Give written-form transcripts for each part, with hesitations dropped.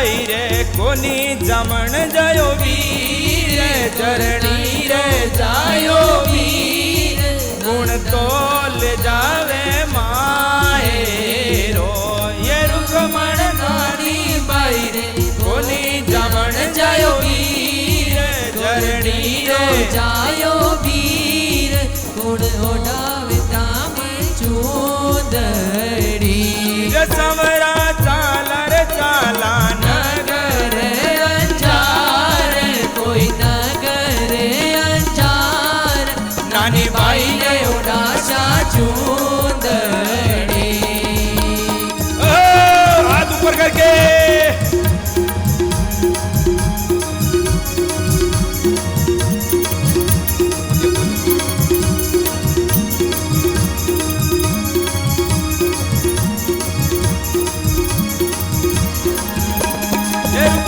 by रे कोनी जमण जयो वीर चरणी रे जायो वीर गुण तोल जावे माए रो ये रुकमण नानी बाई रे कोनी जमण जयो वीर चरणी रे जायो वीर गुण ओडावे ताम चूदड़ी समरा चालर चाला नगर अंजार कोई नगर अंजार नानी बाई ने उड़ाशा चूदड़ी हाथ ऊपर करके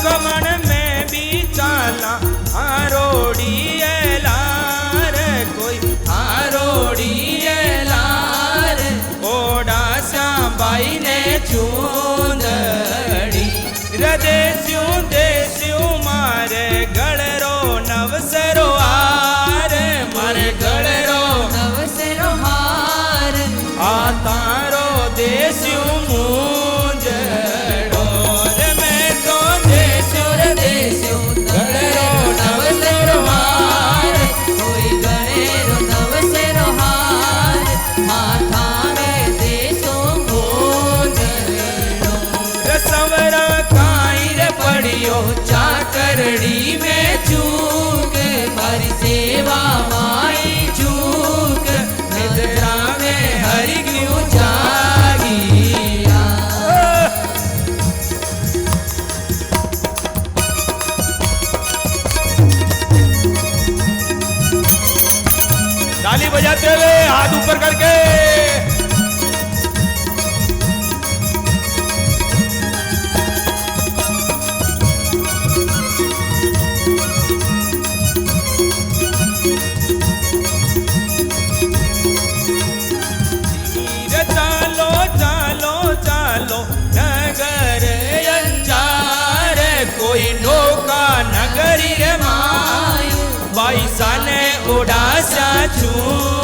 रुकमण में भी चाला हारोड़ी लार कोई हारोड़ी लार ओडा श्याम बाई ने चूंदड़ी हृदय देस्यू मारे गळरो नवसरो हार मारे गळरो नवसरो हार आ तारो देस्यू चाकरड़ी में चूक मारी सेवा माई चूक निद्रा में हरि क्यों जागिया ताली बजाते हुए हाथ ऊपर करके कोई नौका नगरी रे माय बाईसा ने उड़ासा छू